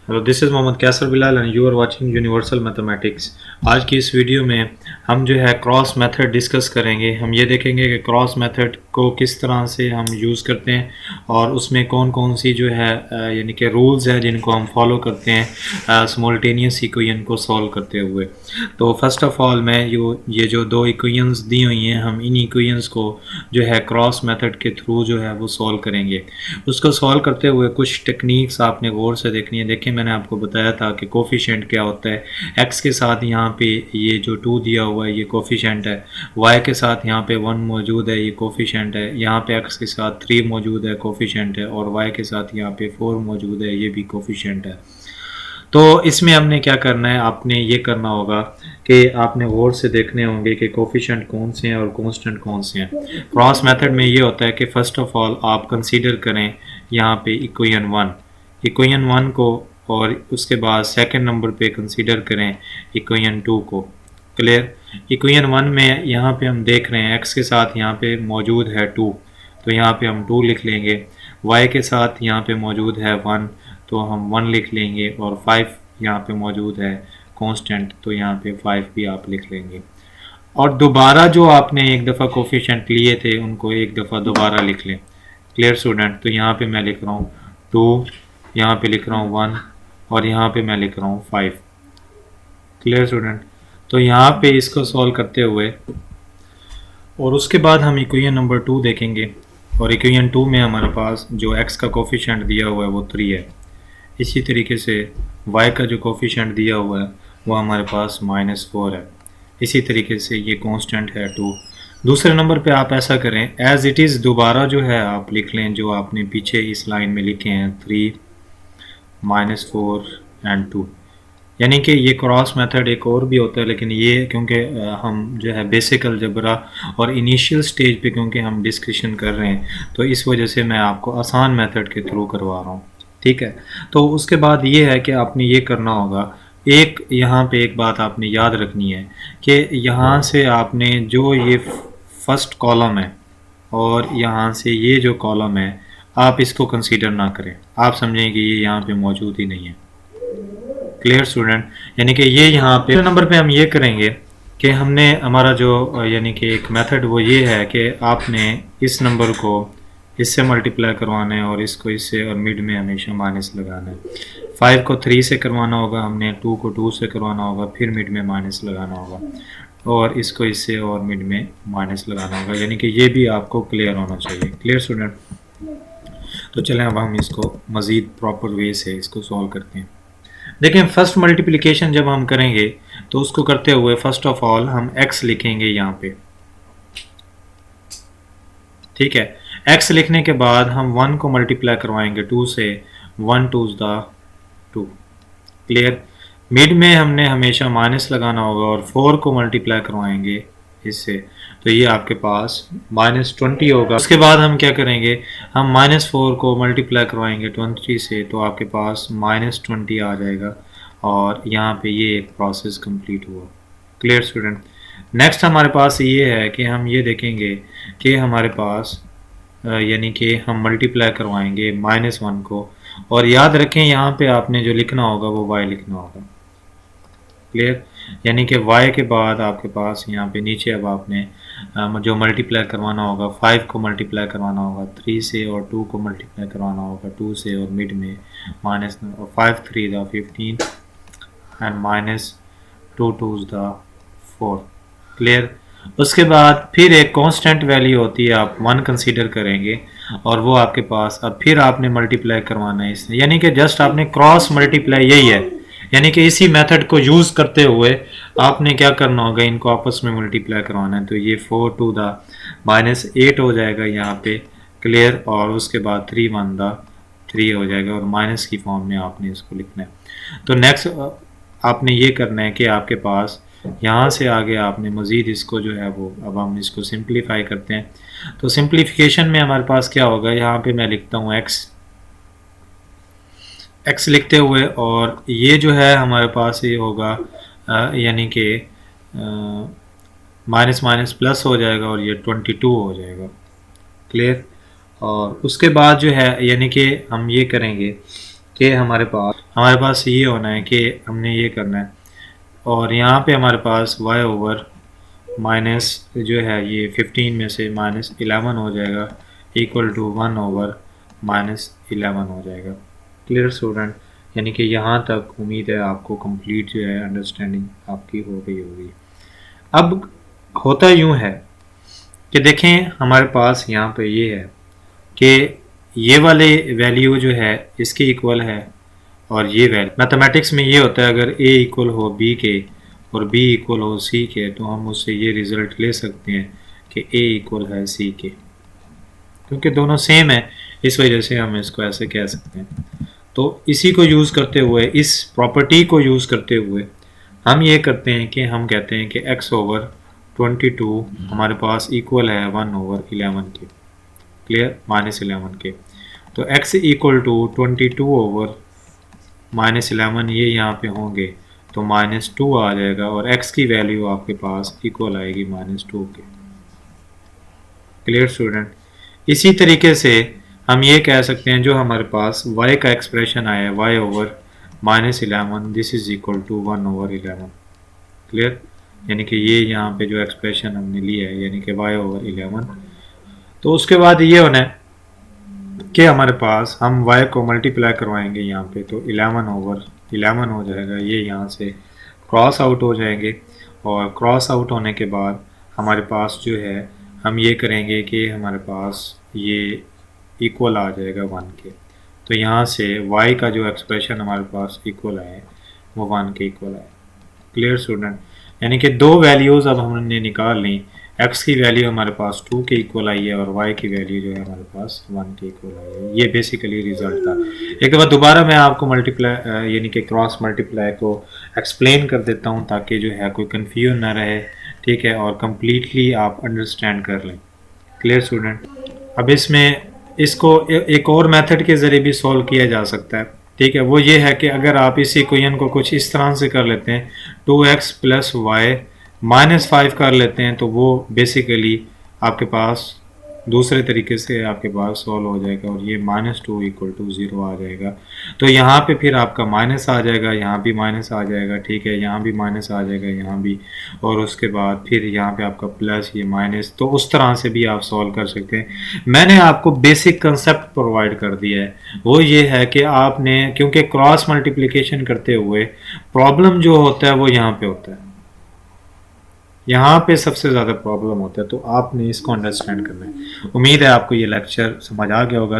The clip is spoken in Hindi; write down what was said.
Hello, this is Mohammad Kaiser Bilal and you are watching Universal Mathematics. आज की इस वीडियो में हम जो है क्रॉस मेथड डिस्कस करेंगे। हम ये देखेंगे कि क्रॉस मेथड को किस तरह से हम यूज़ करते हैं और उसमें कौन कौन सी जो है यानी कि रूल्स हैं जिनको हम फॉलो करते हैं सिमुल्टेनियस इक्वेशन को सॉल्व करते हुए। तो फर्स्ट ऑफ ऑल मैं ये जो दो इक्वेशंस दी हुई हैं, हम इन इक्वेशंस को जो है क्रॉस मेथड के थ्रू जो है वो सॉल्व करेंगे। उसको सॉल्व करते हुए कुछ टेक्निक्स आपने गौर से देखनी है। देखिए, मैंने आपको बताया था कि कोफिशिएंट क्या होता है। एक्स के साथ यहाँ पे ये जो 2 दिया हुआ है ये कोफिशिएंट है, वाई के साथ यहाँ पे 1 मौजूद है, ये कोफिशिएंट है। यहाँ पे एक्स के साथ 3 मौजूद है, कोफिशिएंट है, और वाई के साथ यहाँ पे 4 मौजूद है, ये भी कोफिशिएंट है। तो इसमें हमने क्या करना है, आपने ये करना होगा कि आपने गौर से देखने होंगे कि कोफिशिएंट कौन से हैं और कांस्टेंट कौन से हैं। क्रॉस मेथड में ये होता है कि फ़र्स्ट ऑफ ऑल आप कंसीडर करें यहाँ पे इक्वेशन वन को, और उसके बाद सेकंड नंबर पे कंसीडर करें इक्वेशन 2 को। क्लियर। इक्वेशन 1 में यहाँ पे हम देख रहे हैं एक्स के साथ यहाँ पे मौजूद है 2, तो यहाँ पे हम 2 लिख लेंगे। वाई के साथ यहाँ पे मौजूद है 1, तो हम 1 लिख लेंगे, और 5 यहाँ पे मौजूद है कांस्टेंट, तो यहाँ पे 5 भी आप लिख लेंगे। और दोबारा जो आपने एक दफ़ा कोफिशिएंट लिए थे उनको एक दफ़ा दोबारा लिख लें। Clear student. तो यहाँ पे मैं लिख रहा हूँ 2, यहाँ पे लिख रहा हूँ 1, और यहाँ पे मैं लिख रहा हूँ 5। Clear student. तो यहाँ पे इसको सॉल्व करते हुए और उसके बाद हम इक्वेशन नंबर 2 देखेंगे, और इक्वेशन 2 में हमारे पास जो x का कोफिशिएंट दिया हुआ है वो 3 है। इसी तरीके से y का जो कोफिशिएंट दिया हुआ है वो हमारे पास -4 है। इसी तरीके से ये कांस्टेंट है 2। दूसरे नंबर पे आप ऐसा करें, एज इट इज़ दोबारा जो है आप लिख लें जो आपने पीछे इस लाइन में लिखे हैं 3, -4 एंड 2। यानी कि ये क्रॉस मेथड एक और भी होता है, लेकिन ये क्योंकि हम जो है बेसिक अलजबरा और इनिशियल स्टेज पे क्योंकि हम डिस्कशन कर रहे हैं, तो इस वजह से मैं आपको आसान मेथड के थ्रू करवा रहा हूँ। ठीक है। तो उसके बाद ये है कि आपने ये करना होगा, एक यहाँ पे एक बात आपने याद रखनी है कि यहाँ से आपने जो ये फर्स्ट कॉलम है और यहाँ से ये जो कॉलम है, आप इसको कंसीडर ना करें। आप समझें कि ये यहाँ पे मौजूद ही नहीं है। Clear student. यानी कि ये यहाँ पे नंबर पे हम ये करेंगे कि हमने हमारा जो यानी कि एक मेथड वो ये है कि आपने इस नंबर को इससे मल्टीप्लाई करवाना है और इसको इससे, और मिड में हमेशा माइनस लगाना है। 5 को 3 से करवाना होगा हमने, 2 को 2 से करवाना होगा, फिर मिड में माइनस लगाना होगा, और इसको इससे और मिड में माइनस लगाना होगा। यानी कि ये भी आपको क्लियर होना चाहिए। Clear student. तो चलें अब हम इसको मज़ीद प्रॉपर वे से इसको सॉल्व करते हैं। देखें, फर्स्ट मल्टीप्लिकेशन जब हम करेंगे तो उसको करते हुए फर्स्ट ऑफ ऑल हम x लिखेंगे यहाँ पे। ठीक है। x लिखने के बाद हम 1 को मल्टीप्लाई करवाएंगे 2 से, 1 2 2। क्लियर। मिड में हमने हमेशा माइनस लगाना होगा, और 4 को मल्टीप्लाई करवाएंगे इससे, तो ये आपके पास -20 होगा। उसके बाद हम क्या करेंगे, हम -4 को मल्टीप्लाई करवाएंगे 20 से, तो आपके पास -20 आ जाएगा, और यहाँ पे ये एक प्रोसेस कंप्लीट हुआ। Clear student. नेक्स्ट हमारे पास ये है कि हम ये देखेंगे कि हमारे पास यानी कि हम मल्टीप्लाई करवाएंगे -1 को, और याद रखें यहाँ पे आपने जो लिखना होगा वो y लिखना होगा। क्लियर। यानी कि y के बाद आपके पास यहाँ पे नीचे अब आपने जो मल्टीप्लाई करवाना होगा, 5 को मल्टीप्लाई करवाना होगा 3 से, और 2 को मल्टीप्लाई करवाना होगा 2 से, और मिड में माइनस, 5 3 15 एंड -2 2 4। क्लियर। उसके बाद फिर एक कांस्टेंट वैल्यू होती है, आप 1 कंसीडर करेंगे, और वो आपके पास अब फिर आपने मल्टीप्लाई करवाना है इससे। यानी कि जस्ट आपने क्रॉस मल्टीप्लाई, यही है। यानी कि इसी मेथड को यूज़ करते हुए आपने क्या करना होगा, इनको आपस में मल्टीप्लाई करवाना है। तो ये 4 2 -8 हो जाएगा यहाँ पे। क्लियर। और उसके बाद 3 1 3 हो जाएगा, और माइनस की फॉर्म में आपने इसको लिखना है। तो नेक्स्ट आपने ये करना है कि आपके पास यहाँ से आगे आपने मज़ीद इसको जो है वो, अब हम इसको सिंप्लीफाई करते हैं। तो सिंप्लीफिकेशन में हमारे पास क्या होगा, यहाँ पे मैं लिखता हूँ x लिखते हुए, और ये जो है हमारे पास ये होगा यानी कि माइनस माइनस प्लस हो जाएगा, और ये 22 हो जाएगा। क्लियर। और उसके बाद जो है यानी कि हम ये करेंगे कि हमारे पास हमारे पास ये होना है कि हमने ये करना है, और यहाँ पे हमारे पास y ओवर माइनस जो है ये 15 में से -11 हो जाएगा इक्वल टू 1 ओवर -11 हो जाएगा। Clear student? यानी कि यहाँ तक उम्मीद है आपको कंप्लीट जो है अंडरस्टैंडिंग आपकी हो गई होगी। अब होता यूँ है कि देखें हमारे पास यहाँ पे ये है कि ये वाले वैल्यू जो है इसके इक्वल है, और ये वैल्यू मैथमेटिक्स में ये होता है अगर a इक्वल हो b के और b इक्वल हो c के, तो हम उससे ये रिज़ल्ट ले सकते हैं कि a इक्वल है c के, क्योंकि दोनों सेम है, इस वजह से हम इसको ऐसे कह सकते हैं। तो इसी को यूज़ करते हुए, इस प्रॉपर्टी को यूज़ करते हुए हम ये करते हैं कि हम कहते हैं कि x ओवर 22 हमारे पास इक्वल है 1 ओवर 11 के। क्लियर? -11 के। तो x इक्वल टू 22 ओवर -11 ये यहाँ पे होंगे तो -2 आ जाएगा, और x की वैल्यू आपके पास इक्वल आएगी -2 के। Clear student? इसी तरीके से हम ये कह सकते हैं जो हमारे पास y का एक्सप्रेशन आया है y over -11 this is equal to 1 over 11। Clear? यानी कि ये यहाँ पे जो एक्सप्रेशन हमने लिया है यानी कि y ओवर 11, तो उसके बाद ये होना है कि हमारे पास हम y को मल्टीप्लाई करवाएंगे यहाँ पे, तो 11 ओवर 11 हो जाएगा, ये यहाँ से क्रॉस आउट हो जाएंगे, और क्रॉस आउट होने के बाद हमारे पास जो है हम ये करेंगे कि हमारे पास ये इक्वल आ जाएगा 1 के। तो यहाँ से y का जो एक्सप्रेशन हमारे पास इक्वल आए वो 1 के इक्वल आए। Clear student? यानी कि दो वैल्यूज़ अब हमने निकाल ली, x की वैल्यू हमारे पास 2 के इक्वल आई है और y की वैल्यू जो है हमारे पास 1 के इक्वल आई है। ये बेसिकली रिजल्ट था। एक बार दोबारा मैं आपको मल्टीप्लाई यानी कि क्रॉस मल्टीप्लाई को एक्सप्लेन कर देता हूँ ताकि जो है कोई कन्फ्यूजन ना रहे, ठीक है, और कम्प्लीटली आप अंडरस्टैंड कर लें। Clear student? अब इसमें इसको एक और मेथड के ज़रिए भी सॉल्व किया जा सकता है, ठीक है। वो ये है कि अगर आप इस इक्वेशन को कुछ इस तरह से कर लेते हैं, 2x प्लस वाई -5 कर लेते हैं, तो वो बेसिकली आपके पास दूसरे तरीके से आपके पास सॉल्व हो जाएगा, और ये -2 इक्वल टू 0 आ जाएगा। तो यहाँ पे फिर आपका माइनस आ जाएगा, यहाँ भी माइनस आ जाएगा, ठीक है, यहाँ भी माइनस आ जाएगा, यहाँ भी, और उसके बाद फिर यहाँ पे आपका प्लस, ये माइनस। तो उस तरह से भी आप सॉल्व कर सकते हैं। मैंने आपको बेसिक कंसेप्ट प्रोवाइड कर दिया है, वो ये है कि आपने, क्योंकि क्रॉस मल्टीप्लिकेशन करते हुए प्रॉब्लम जो होता है वो यहाँ पे होता है, यहाँ पे सबसे ज़्यादा प्रॉब्लम होता है, तो आपने इसको अंडरस्टैंड करना है। उम्मीद है आपको ये लेक्चर समझ आ गया होगा।